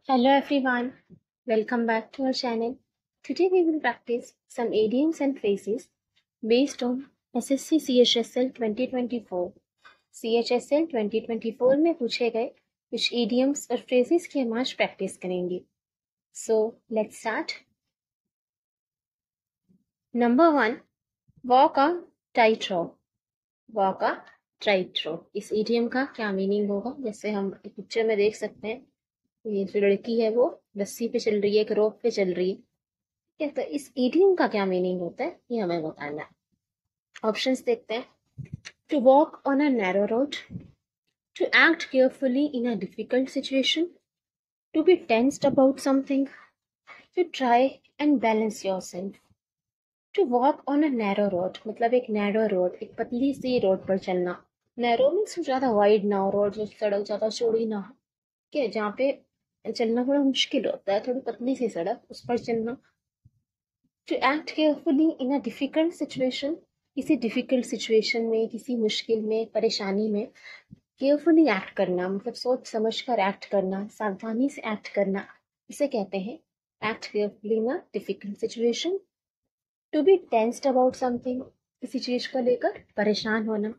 Hello everyone, welcome back to our channel. Today we will practice some idioms and phrases based on SSC CHSL 2024. CHSL 2024 में पूछे गए कुछ idioms और phrases की हम आज practice करेंगे. So let's start. Number 1, walk a tightrope. Walk a tightrope. इस idiom का क्या meaning होगा? जैसे हम पिक्चर में देख सकते हैं, ये जो लड़की है वो रस्सी पे चल रही है, एक रोप पे चल रही है. तो इस इडियम का क्या मीनिंग होता है ये हमें बताना है. ऑप्शंस देखते हैं. To walk on a narrow road, to act carefully in a difficult situation, to be tensed about something, to try and balance yourself. To walk on a narrow road मतलब एक नैरो रोड, एक पतली सी road पर चलना. Narrow means ज्यादा wide ना हो road, जो सड़क ज्यादा चौड़ी ना हो, क्या जहाँ पे चलना थोड़ा मुश्किल होता है, थोड़ी पतली सी सड़क, उस पर चलना. To act carefully in a difficult situation, किसी डिफिकल्ट सिचुएशन में, किसी मुश्किल में, परेशानी में केयरफुली एक्ट करना मतलब सोच समझ कर एक्ट करना, सावधानी से एक्ट करना, इसे कहते हैं act carefully in a difficult situation. To be tensed about something, किसी चीज को लेकर परेशान होना.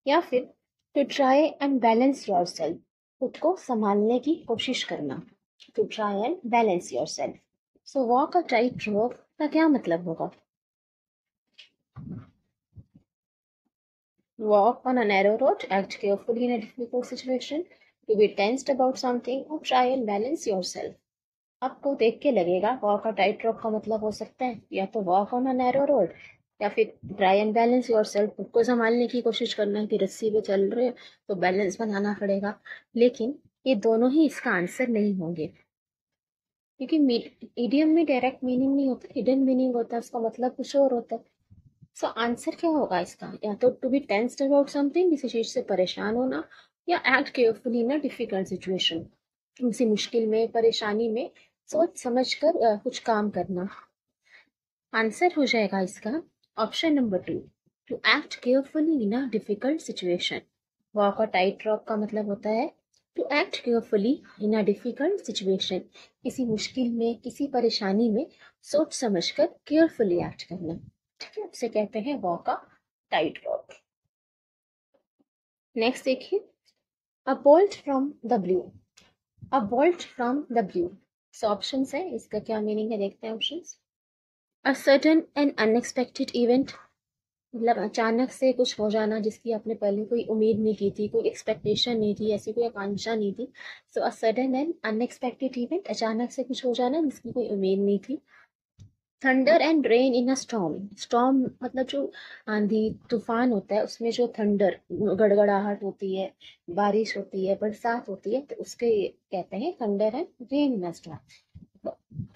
या फिर to try and balance your self, खुद को संभालने की कोशिश करना. To try and balance your self. So walk a tight rope का क्या मतलब होगा? Walk on a narrow road, act carefully in a difficult situation, to be tensed about something or try and balance yourself. आपको देख के लगेगा walk a tight rock का मतलब हो सकता है या तो walk on a narrow road या फिर ट्राई एंड बैलेंस योरसेल्फ, खुद को संभालने की कोशिश करना है कि रस्सी पे चल रहे हो तो बैलेंस बनाना पड़ेगा. लेकिन ये दोनों ही इसका आंसर नहीं होंगे, क्योंकि इडियम में डायरेक्ट मीनिंग नहीं होता, हिडन मीनिंग होता है, उसका मतलब कुछ और होता है. सो आंसर क्या होगा इसका? या तो to be tensed about something, किसी चीज से परेशान होना, या act carefully in a difficult situation, किसी मुश्किल में, परेशानी में सोच समझ कर कुछ काम करना. आंसर हो जाएगा इसका option number 2, to act carefully in a difficult situation. Walk a tight rock का मतलब होता है to act carefully in a difficult situation, किसी मुश्किल में, किसी परेशानी में सोच समझकर केयरफुली एक्ट करना. ठीक है, उसे कहते हैं walk a tight rock. Next देखिए, a bolt from the blue. A bolt from the blue. So options है, इसका क्या मीनिंग है देखते हैं options. A sudden and unexpected event मतलब अचानक से कुछ हो जाना जिसकी आपने पहले कोई उम्मीद नहीं की थी, कोई एक्सपेक्टेशन नहीं थी, ऐसी कोई आकांक्षा नहीं थी. So a sudden and unexpected event, अचानक से कुछ हो जाना जिसकी कोई उम्मीद नहीं थी. Thunder and rain in a storm. Storm मतलब जो आंधी तूफान होता है उसमें जो थंडर गड़गड़ाहट होती है, बारिश होती है, बरसात होती है, तो उसके कहते हैं thunder and rain in a storm.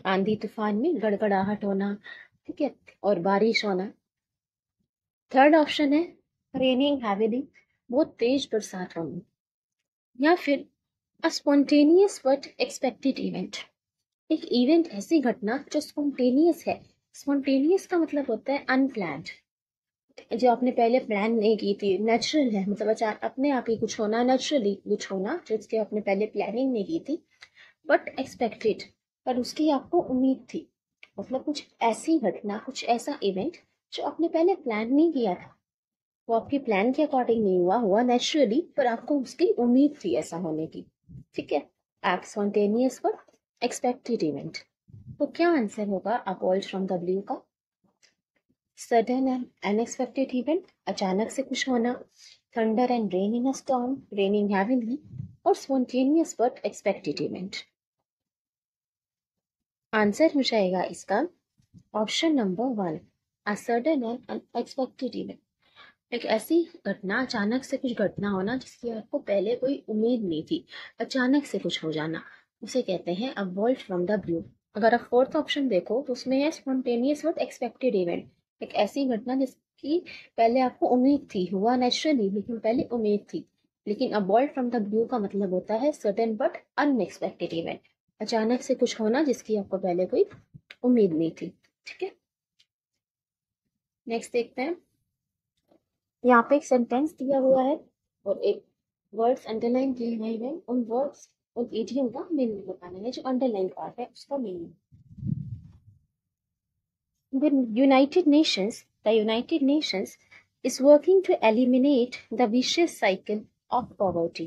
आंधी तूफान में गड़गड़ाहट होना, ठीक है, और बारिश होना. थर्ड ऑप्शन है रेनिंग हैविली, बहुत तेज बरसात होनी. या फिर अ स्पॉन्टेनियस बट एक्सपेक्टेड इवेंट, एक इवेंट ऐसी घटना जो स्पॉन्टेनियस है. स्पॉन्टेनियस का मतलब होता है अनप्लान्ड, जो आपने पहले प्लान नहीं की थी. नेचुरल है मतलब अचानक अपने आप ही कुछ होना, नेचुरली कुछ होना जिसके आपने पहले प्लानिंग नहीं की थी. बट एक्सपेक्टेड, पर उसकी आपको उम्मीद थी. मतलब कुछ ऐसी घटना, कुछ ऐसा इवेंट जो आपने पहले प्लान नहीं किया था, वो आपके प्लान के अकॉर्डिंग नहीं हुआ, हुआ नेचुरली, पर आपको उसकी उम्मीद थी ऐसा होने की. ठीक है, एक्ट स्पॉन्टेनियस पर एक्सपेक्टेड इवेंट. तो क्या आंसर होगा अबॉल्ड फ्रॉम द ब्लू का? सडन एंड अनएक्सपेक्टेड इवेंट, अचानक से कुछ होना. Thunder and rain in a storm, raining heavily. और spontaneous but expected event. Answer हो जाएगा इसका option number 1, a sudden and unexpected event. एक ऐसी घटना, अचानक से कुछ घटना होना जिसकी आपको पहले कोई उम्मीद नहीं थी, अचानक से कुछ हो जाना, उसे कहते हैं अ बोल्ट फ्रॉम द ब्लू. अगर आप फोर्थ ऑप्शन देखो तो उसमें है स्पॉन्टेनियस विद एक्सपेक्टेड इवेंट, एक ऐसी घटना जिसकी पहले आपको उम्मीद थी, हुआ नेचुरली लेकिन पहले उम्मीद थी. लेकिन अ बोल्ट फ्रॉम द ब्लू का मतलब होता है सडन बट अनएक्सपेक्टेड इवेंट, अचानक से कुछ होना जिसकी आपको पहले कोई उम्मीद नहीं थी. ठीक है, नेक्स्ट देखते हैं. यहाँ पे एक सेंटेंस दिया हुआ है और एक वर्ड्स अंडरलाइन किए हुए हैं. उन वर्ड्स उन इडियम का मीनिंग बताना है, जो अंडरलाइन पार्ट है उसका meaning. The United Nations is working to eliminate the vicious cycle of poverty.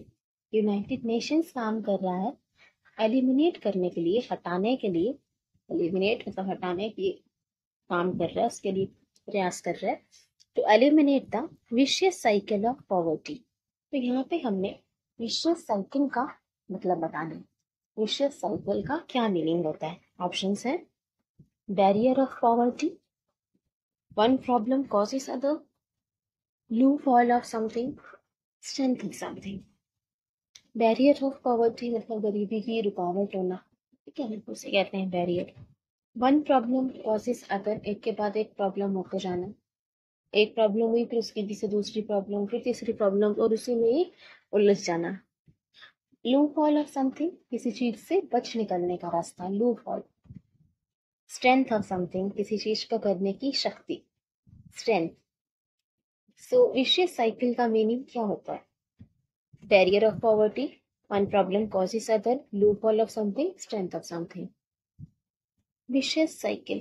United Nations काम कर रहा है एलिमिनेट करने के लिए, हटाने के लिए, एलिमिनेट मतलब हटाने के काम कर रहा है, उसके लिए प्रयास कर रहा है, to eliminate the vicious cycle of poverty. तो यहाँ पे हमने विशियस साइकिल का मतलब बताना है। विशियस साइकिल का क्या मीनिंग होता है? ऑप्शंस है barrier of poverty, one problem causes other, loophole of something, strength of something. Barrier of poverty मतलब गरीबी की रुकावट होना, ठीक है, उसे कहते हैं barrier. One problem causes other, एक के बाद एक प्रॉब्लम होते जाना, एक प्रॉब्लम हुई फिर उसकी से दूसरी प्रॉब्लम, फिर तीसरी प्रॉब्लम, और उसी में ही उलझ जाना। लूप हॉल ऑफ समथिंग, किसी चीज से बच निकलने का रास्ता, loop hall. Strength of something, किसी चीज का करने की शक्ति, स्ट्रेंथ। सो विशियस साइकिल का मीनिंग क्या होता है? Barrier of poverty, one problem causes other, loop hall of something, strength of something. Vicious cycle,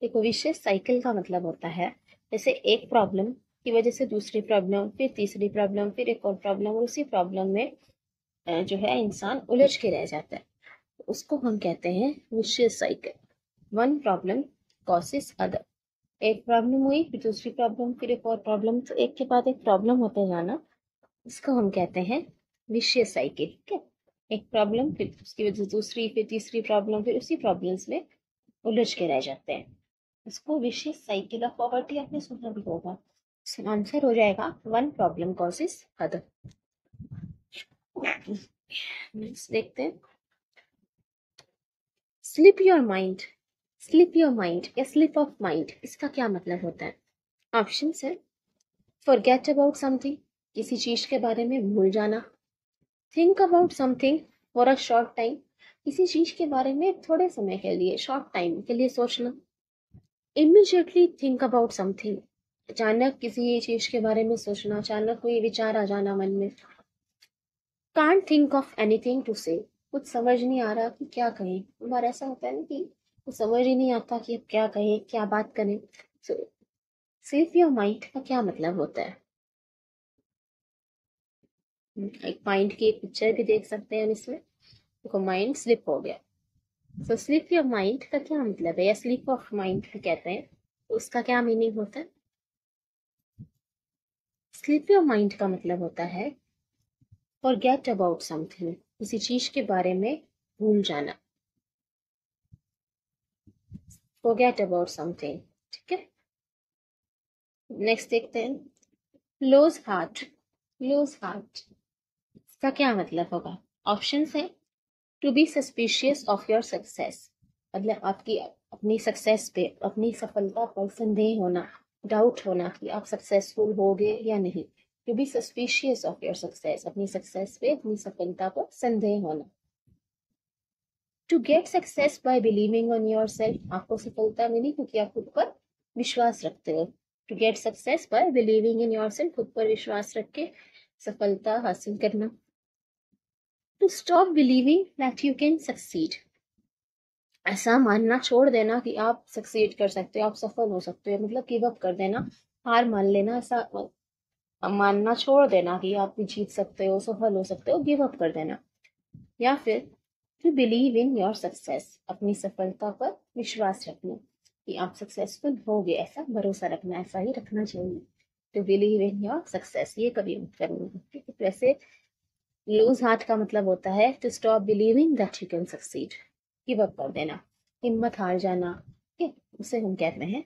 देखो विशियस साइकिल का मतलब होता है जैसे एक प्रॉब्लम की वजह से दूसरी प्रॉब्लम, फिर तीसरी प्रॉब्लम, फिर एक और प्रॉब्लम, और उसी प्रॉब्लम में जो है इंसान उलझ के रह जाता है, उसको हम कहते हैं vicious cycle. One problem causes other, एक प्रॉब्लम हुई फिर दूसरी प्रॉब्लम, फिर एक और प्रॉब्लम, तो एक के बाद एक प्रॉब्लम होते जाना, इसको हम कहते हैं विशियस साइकिल। ठीक है, एक प्रॉब्लम फिर उसकी वजह से दूसरी, फिर तीसरी प्रॉब्लम, फिर उसी प्रॉब्लम्स में उलझ के रह जाते हैं, इसको विशियस साइकिल ऑफ पॉवर्टी आपने सुना भी होगा। आंसर हो जाएगा one problem causes other. Next देखते हैं, slip your mind. Slip your mind या स्लिप ऑफ माइंड, इसका क्या मतलब होता है? ऑप्शन है फॉरगेट अबाउट समथिंग, किसी चीज के बारे में भूल जाना, think about something for a short time, किसी चीज के बारे में थोड़े समय के लिए, शॉर्ट टाइम के लिए सोचना, इमीडिएटली थिंक अबाउट समथिंग, अचानक किसी चीज के बारे में सोचना, अचानक कोई विचार आ जाना मन में। Can't think of anything to say, कुछ समझ नहीं आ रहा कि क्या कहें, हमारा ऐसा होता है ना कि कुछ समझ ही नहीं आता कि अब क्या कहें, क्या बात करें। सो स्लिप योर माइंड का क्या मतलब होता है? एक माइंड की एक पिक्चर भी देख सकते हैं हम इसमें, देखो माइंड स्लिप हो गया। सो स्लिप योर माइंड का क्या मतलब है, या स्लिप ऑफ माइंड कहते हैं, तो उसका क्या मीनिंग होता है? स्लिप योर माइंड का मतलब होता है फॉरगेट अबाउट समथिंग, किसी चीज के बारे में भूल जाना, फॉरगेट अबाउट समथिंग। ठीक है, नेक्स्ट देखते हैं, लूज हार्ट। लूज हार्ट इसका क्या मतलब होगा? ऑप्शन है to be suspicious of your success, मतलब आपकी अपनी सक्सेस पे, अपनी सफलता पर संदेह होना, डाउट होना कि आप सक्सेसफुल होगे या नहीं। To be suspicious of your success, अपनी सक्सेस पे, अपनी सफलता पर संदेह होना। To get success by believing on your self, आपको सफलता मिली क्योंकि आप खुद पर विश्वास रखते हो। To get success by believing in your self, खुद पर विश्वास रख के सफलता हासिल करना। To stop believing that you can succeed, ऐसा मानना छोड़ देना कि आप सक्सीड कर सकते हो, आप सफल हो सकते हो, मतलब गिव अप कर देना, हार मान लेना, ऐसा मानना छोड़ देना कि आप भी जीत सकते हो, सफल हो सकते हो, गिव अप कर देना। या फिर to believe in your success, अपनी सफलता पर विश्वास रखना कि आप सक्सेसफुल होगे, ऐसा भरोसा रखना, ऐसा ही रखना चाहिए। To believe in your success, ये कभी मत करना। तो वैसे लूज हार्ट का मतलब होता है to stop believing that you can succeed, give up कर देना, हिम्मत हार जाना, ठीक है, उसे हम कहते हैं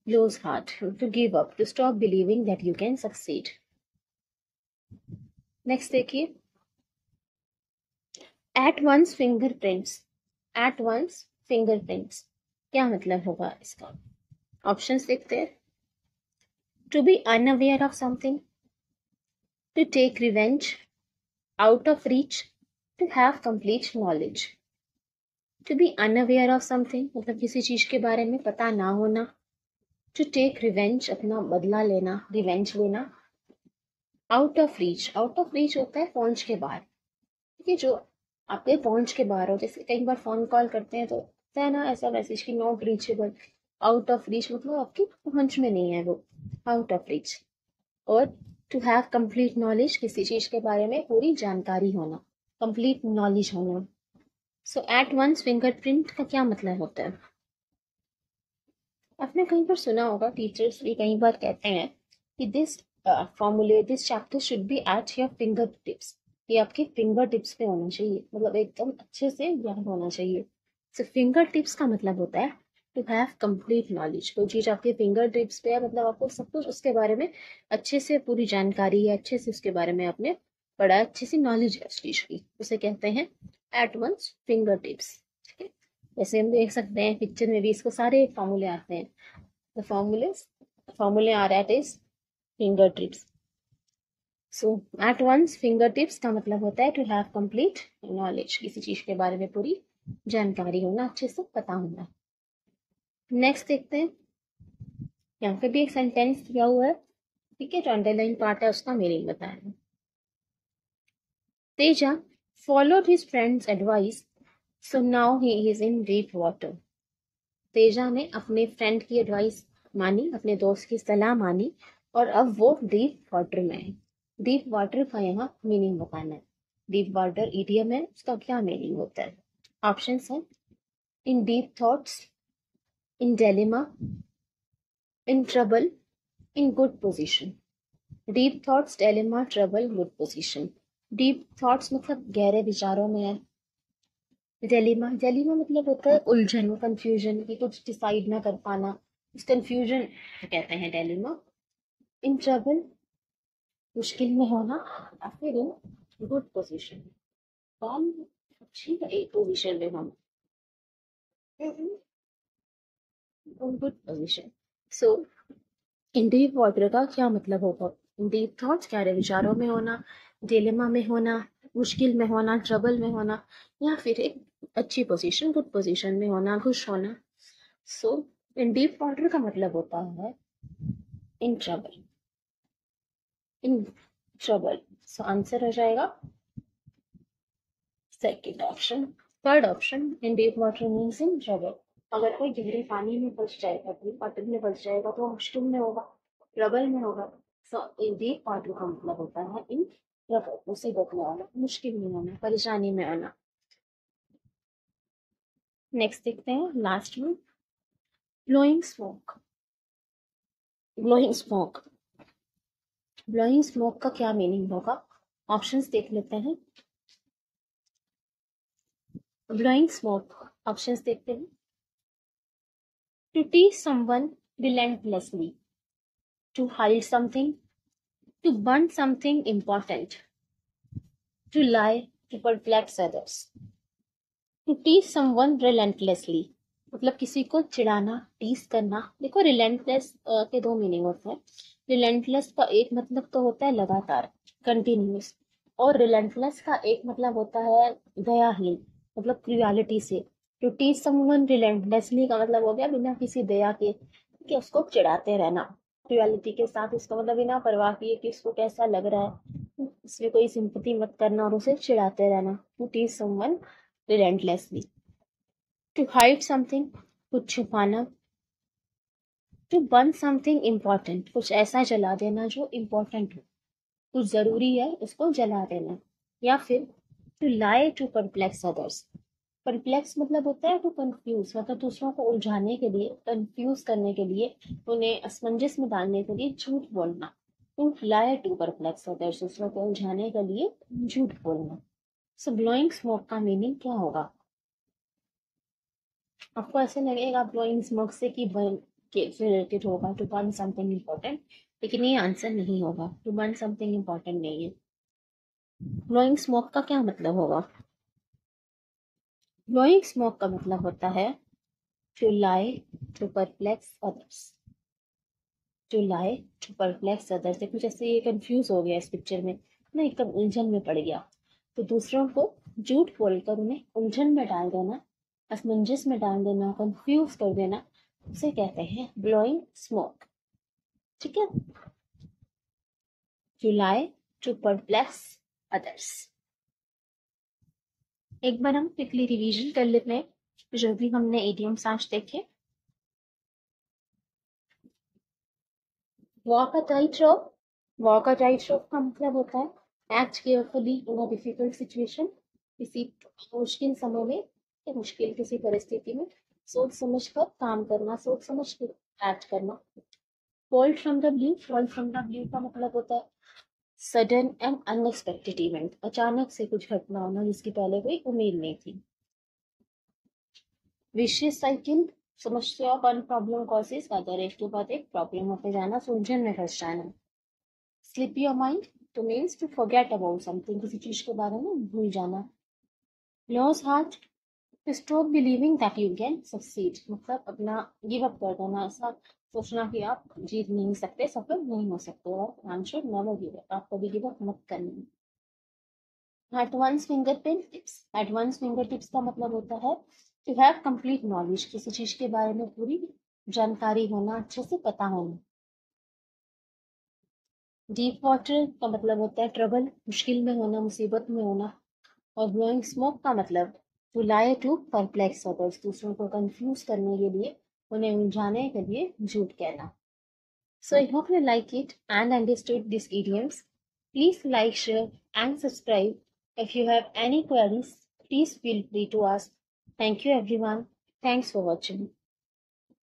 lose heart. To give up, to stop believing that you can succeed. Next देखिए, at one's fingerprints. At one's fingerprints क्या मतलब होगा इसका? ऑप्शंस देखते हैं, to be unaware of something, to take revenge, out of reach, to have complete knowledge. To be unaware of something मतलब किसी चीज के बारे में पता ना होना, टू टेक रिवेंज अपना बदला लेना, रिवेंज लेना, आउट ऑफ रीच होता है पहुंच के बाहर। ठीक है, जो आपके पहुंच के बाहर हो, जैसे कई बार फोन कॉल करते हैं तो होता है ना ऐसा मैसेज की not reachable. Out of reach मतलब आपकी पहुंच में नहीं है वो, आउट ऑफ रीच। और टू हैव कंप्लीट नॉलेज, किसी चीज के बारे में पूरी जानकारी होना, कंप्लीट नॉलेज होना। सो एट वंस फिंगरप्रिंट का क्या मतलब होता है? आपने कहीं पर सुना होगा, टीचर्स भी कई बार कहते हैं कि दिस फॉर्मूले this chapter should be at your finger tips. ये आपके फिंगर टिप्स पे होना चाहिए, मतलब एकदम अच्छे से याद होना चाहिए। सो फिंगर टिप्स का मतलब होता है टू हैव कंप्लीट नॉलेज। कोई चीज आपके फिंगर टिप्स पे है, मतलब आपको सब कुछ उसके बारे में अच्छे से पूरी जानकारी है, अच्छे से उसके बारे में आपने पढ़ा है, अच्छी सी नॉलेज है उस चीज की, उसे कहते हैं एट वंस फिंगर टिप्स। जैसे हम देख सकते हैं पिक्चर में भी इसको सारे फॉर्मूले आते हैं। The formulae are at is finger tips. So at one's finger tips का मतलब होता है टू हैव कंप्लीट नॉलेज, किसी चीज के बारे में पूरी जानकारी होना, अच्छे से पता होना। नेक्स्ट देखते हैं, यहाँ पे भी एक सेंटेंस दिया हुआ है। ठीक है, जो अंडरलाइन पार्ट है उसका मीनिंग बताया। Teja followed his friend's advice, so now he is in deep water. Teja ने अपने फ्रेंड की एडवाइस मानी, अपने दोस्त की सलाह मानी, और अब वो डीप वाटर में है। डीप वाटर का यहाँ मीनिंग बताना है। डीप वाटर इडियम है, उसका क्या मीनिंग होता है? ऑप्शन है in deep thoughts, in dilemma, in trouble, in good position. Deep thoughts, dilemma, trouble, good position. Deep thoughts मतलब गहरे विचारों में है। डेलिमा मतलब होता है उलझन, कंफ्यूजन, कि कुछ डिसाइड ना कर पाना, उस कंफ्यूजन को कहते हैं डेलिमा। इन ट्रबल, मुश्किल में होना, या फिर इन गुड पोजीशन, कौन अच्छी एक पोजीशन में होना, गुड पोजीशन। सो इन डीप वाटर का क्या मतलब होगा? इन डीप थॉट्स, गहरे विचारों में होना, डिलेमा में होना, मुश्किल में होना, ट्रबल में होना, या फिर एक अच्छी पोजीशन, गुड पोजीशन में होना, खुश होना। सो इन डीप वाटर का मतलब होता है इन trouble, in trouble. So answer हो जाएगा second option. Third option, in deep water means in trouble. अगर कोई गहरे पानी में फंस जाएगा, डीप वाटर में फंस जाएगा तो वो मुश्किल में होगा, ट्रबल में होगा। सो इन डीप वाटर का मतलब होता है इन ट्रबल, मुसीबत में होना, मुश्किल में होना, परेशानी में होना। नेक्स्ट देखते हैं लास्ट में, blowing smoke. Blowing smoke, blowing smoke का क्या मीनिंग होगा? ऑप्शंस देख लेते हैं। ब्लोइंग स्मोक, ऑप्शंस देखते हैं। To teach someone relentlessly, to hide something, to burn something important, to lie, to perplex others. To tease someone relentlessly मतलब किसी को चिढ़ाना, टीस करना। देखो रिलेंटलेस के दो मीनिंग होते हैं। रिलेंटलेस का एक मतलब तो होता है लगातार, कंटिन्यूस, और रिलेंटलेस का एक मतलब होता है दयाहीन, मतलब क्रुएलिटी से। टू टीच समवन रिलेंटलेसली का मतलब हो गया बिना किसी दया के, कि उसको चिढ़ाते रहना, क्रुएलिटी के साथ, उसका मतलब बिना परवाह किए कि उसको कैसा लग रहा है, उसमें कोई सिंपैथी मत करना और उसे चिढ़ाते रहना। To teach someone relentlessly. To hide something, कुछ छुपाना। टू बर्न समथिंग इम्पोर्टेंट, कुछ ऐसा जला देना जो इम्पोर्टेंट हो, कुछ जरूरी है उसको जला देना। या फिर to lie, to perplex others. Perplex मतलब होता है टू कंफ्यूज, मतलब दूसरों को उलझाने के लिए, कंफ्यूज करने के लिए, उन्हें असमंजस में डालने के लिए झूठ बोलना। To lie, to perplex others, दूसरों को उलझाने के लिए झूठ बोलना। सो ब्लोइंग स्मोक का मीनिंग क्या होगा? आपको ऐसे लगेगा ब्लोइंग स्मोक से कि बर्न के रिलेटेड होगा, टू बर्न समथिंग इम्पोर्टेंट, लेकिन ये आंसर नहीं होगा। टू बर्न समथिंग इम्पोर्टेंट नहीं है। ब्लोइंग स्मोक का क्या मतलब होगा? ब्लोइंग स्मोक का मतलब होता है to lie, to perplex others. To lie, to perplex others. देखो जैसे ये कंफ्यूज हो गया इस पिक्चर में ना, एकदम उलझन में पड़ गया, तो दूसरों को झूठ बोलकर उन्हें उलझन में डाल देना, असमंजस में डाल देना, कंफ्यूज कर देना, उसे कहते हैं ब्लोइंग स्मोक। ठीक है, to lie, to perplex others. एक बार हम क्विकली रिवीजन कर लेते हैं जो भी हमने इडियम्स आज देखे. Walk a tight rope. Walk a tight rope का मतलब होता है act carefully in a difficult situation. किसी मुश्किल समय में या मुश्किल किसी परिस्थिति में सोच समझ कर काम करना, सोच समझ कर एक्ट करना. Fault from the blue. Fault from the blue का मतलब होता है सडन एंड अनएक्सपेक्टेड इवेंट. अचानक से कुछ घटना होना जिसकी पहले कोई उम्मीद नहीं थी. Vicious cycle. समस्या और प्रॉब्लम कॉजेस अदर एक के बाद एक प्रॉब्लम होते जाना, सुलझन में फंस जाना. Slip your mind to means to forget about something, किसी चीज के बारे में भूल जाना. Lose heart. To stop believing that you can succeed, मतलब अपना गिव अप कर देना, ऐसा सोचना कि आप जीत नहीं सकते, सफल नहीं हो सकते. और one should never give up, आप कभी गिव अप मत करना. Advance finger tips. Advance finger tips का मतलब होता है टू हैव कंप्लीट नॉलेज, किसी चीज के बारे में पूरी जानकारी होना, अच्छे से पता होना. डीप वाटर का मतलब होता है ट्रबल, मुश्किल में होना, मुसीबत में होना. और ब्लोइंग स्मोक का मतलब to lie to perplex others, दूसरों को कंफ्यूज करने के लिए, उन्हें उलझाने के लिए झूठ कहना. So I hope you like it and understood these idioms. Please like, share and subscribe. If you have any queries, please feel free to ask. Thank you everyone. Thanks for watching.